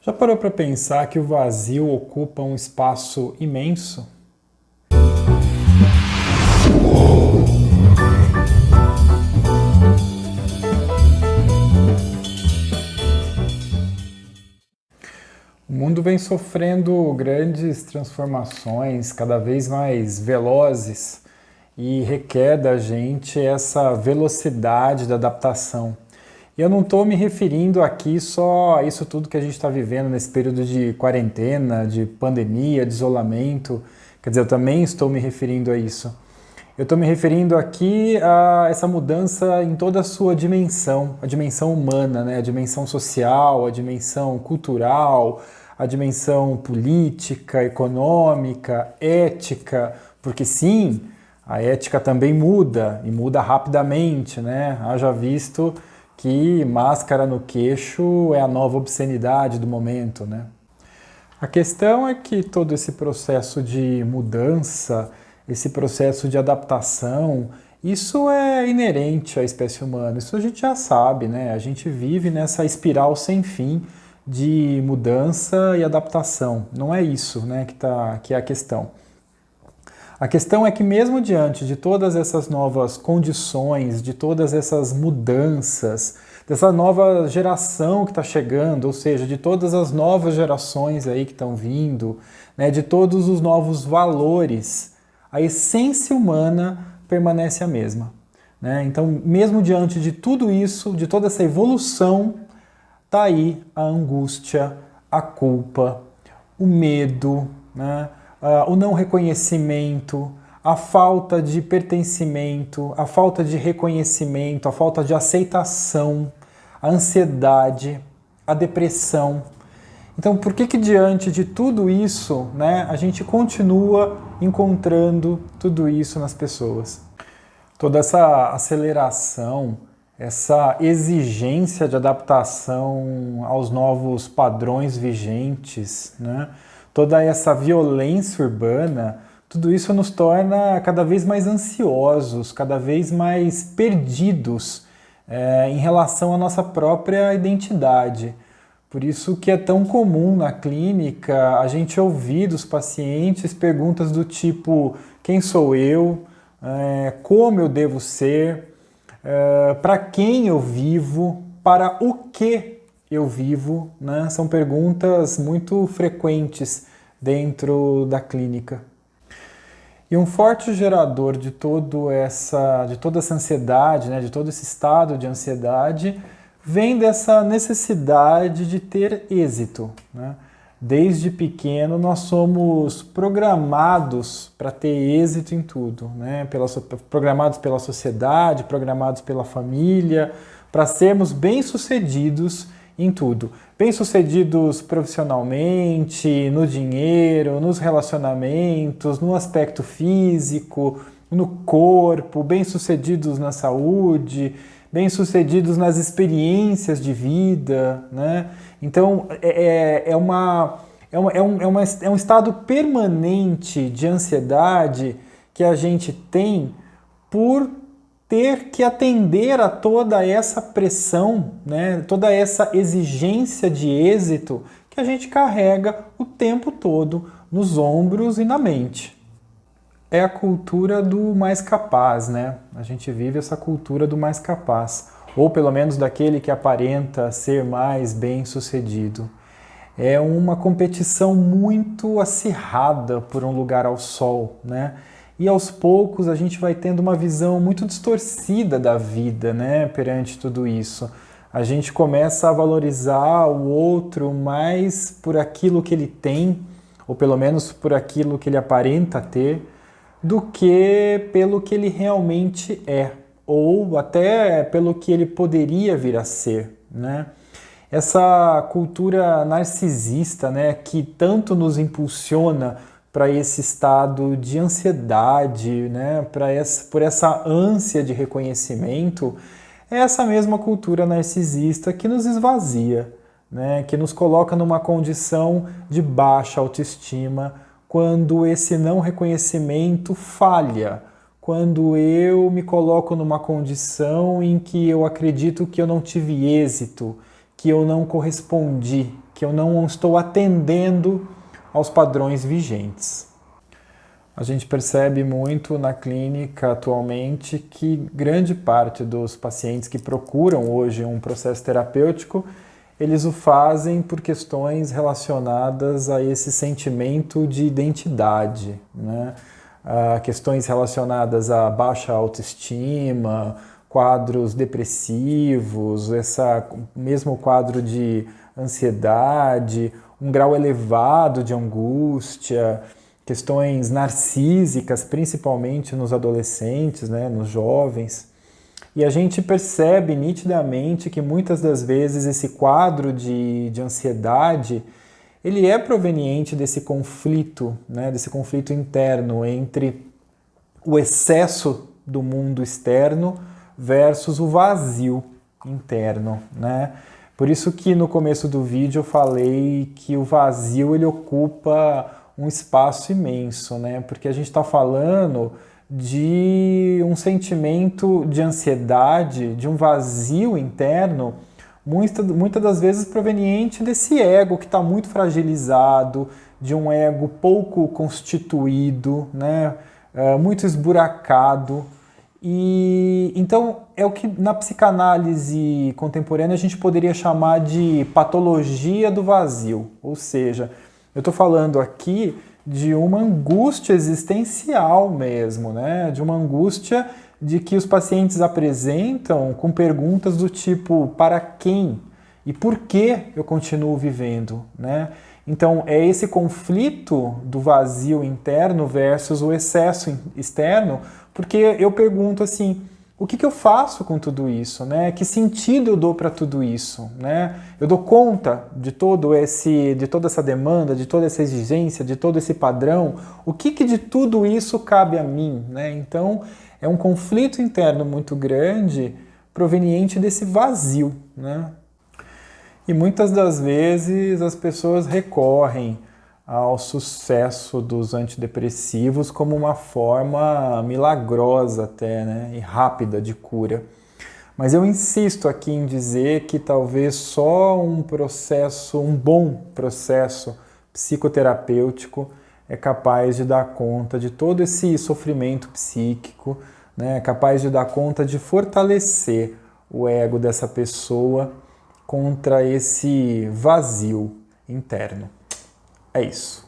Já parou para pensar que o vazio ocupa um espaço imenso? O mundo vem sofrendo grandes transformações, cada vez mais velozes, e requer da gente essa velocidade da adaptação. E eu não estou me referindo aqui só a isso tudo que a gente está vivendo nesse período de quarentena, de pandemia, de isolamento. Quer dizer, eu também estou me referindo a isso. Eu estou me referindo aqui a essa mudança em toda a sua dimensão, a dimensão humana, né? A dimensão social, a dimensão cultural, a dimensão política, econômica, ética, porque sim, a ética também muda e muda rapidamente, né? Haja visto que máscara no queixo é a nova obscenidade do momento, né? A questão é que todo esse processo de mudança, esse processo de adaptação, isso é inerente à espécie humana, isso a gente já sabe, né? A gente vive nessa espiral sem fim de mudança e adaptação. Não é isso, né, que é a questão. A questão é que mesmo diante de todas essas novas condições, de todas essas mudanças, dessa nova geração que está chegando, ou seja, de todas as novas gerações aí que estão vindo, né, de todos os novos valores, a essência humana permanece a mesma, né? Então, mesmo diante de tudo isso, de toda essa evolução, está aí a angústia, a culpa, o medo, né? O não reconhecimento, a falta de pertencimento, a falta de reconhecimento, a falta de aceitação, a ansiedade, a depressão. Então, por que diante de tudo isso, né, a gente continua encontrando tudo isso nas pessoas? Toda essa aceleração, essa exigência de adaptação aos novos padrões vigentes, né? Toda essa violência urbana, tudo isso nos torna cada vez mais ansiosos, cada vez mais perdidos em relação à nossa própria identidade. Por isso que é tão comum na clínica a gente ouvir dos pacientes perguntas do tipo: quem sou eu? Como eu devo ser? Para quem eu vivo? Para o que eu vivo, né? São perguntas muito frequentes dentro da clínica. E um forte gerador de toda essa ansiedade, né? De todo esse estado de ansiedade, vem dessa necessidade de ter êxito, né? Desde pequeno nós somos programados para ter êxito em tudo, né? Programados pela sociedade, programados pela família, para sermos bem-sucedidos em tudo. Bem-sucedidos profissionalmente, no dinheiro, nos relacionamentos, no aspecto físico, no corpo, bem-sucedidos na saúde, bem-sucedidos nas experiências de vida, né? Então, é um estado permanente de ansiedade que a gente tem por ter que atender a toda essa pressão, né? Toda essa exigência de êxito que a gente carrega o tempo todo nos ombros e na mente. É a cultura do mais capaz, né? A gente vive essa cultura do mais capaz, ou pelo menos daquele que aparenta ser mais bem-sucedido. É uma competição muito acirrada por um lugar ao sol, né? E aos poucos a gente vai tendo uma visão muito distorcida da vida, né? Perante tudo isso. A gente começa a valorizar o outro mais por aquilo que ele tem, ou pelo menos por aquilo que ele aparenta ter, do que pelo que ele realmente é, ou até pelo que ele poderia vir a ser, né? Essa cultura narcisista, né, que tanto nos impulsiona para esse estado de ansiedade, né, por essa ânsia de reconhecimento, é essa mesma cultura narcisista que nos esvazia, né, que nos coloca numa condição de baixa autoestima, quando esse não reconhecimento falha, quando eu me coloco numa condição em que eu acredito que eu não tive êxito, que eu não correspondi, que eu não estou atendendo aos padrões vigentes. A gente percebe muito na clínica atualmente que grande parte dos pacientes que procuram hoje um processo terapêutico, eles o fazem por questões relacionadas a esse sentimento de identidade, né? Questões relacionadas a baixa autoestima, quadros depressivos, mesmo quadro de ansiedade, um grau elevado de angústia, questões narcísicas, principalmente nos adolescentes, né, nos jovens. E a gente percebe nitidamente que muitas das vezes esse quadro de ansiedade, ele é proveniente desse conflito, né, desse conflito interno entre o excesso do mundo externo versus o vazio interno, né? Por isso que no começo do vídeo eu falei que o vazio ele ocupa um espaço imenso, né? Porque a gente está falando de um sentimento de ansiedade, de um vazio interno, muitas das vezes proveniente desse ego que está muito fragilizado, de um ego pouco constituído, né? Muito esburacado. E então é o que na psicanálise contemporânea a gente poderia chamar de patologia do vazio, ou seja, eu estou falando aqui de uma angústia existencial mesmo, né? De uma angústia de que os pacientes apresentam com perguntas do tipo para quem e por que eu continuo vivendo, né? Então é esse conflito do vazio interno versus o excesso externo, porque eu pergunto assim, o que eu faço com tudo isso, né? Que sentido eu dou para tudo isso, né? Eu dou conta de toda essa demanda, de toda essa exigência, de todo esse padrão? O que de tudo isso cabe a mim, né? Então é um conflito interno muito grande proveniente desse vazio, né? E muitas das vezes as pessoas recorrem ao sucesso dos antidepressivos como uma forma milagrosa até, né, e rápida de cura. Mas eu insisto aqui em dizer que talvez só um bom processo psicoterapêutico é capaz de dar conta de todo esse sofrimento psíquico, né, é capaz de dar conta de fortalecer o ego dessa pessoa contra esse vazio interno. É isso.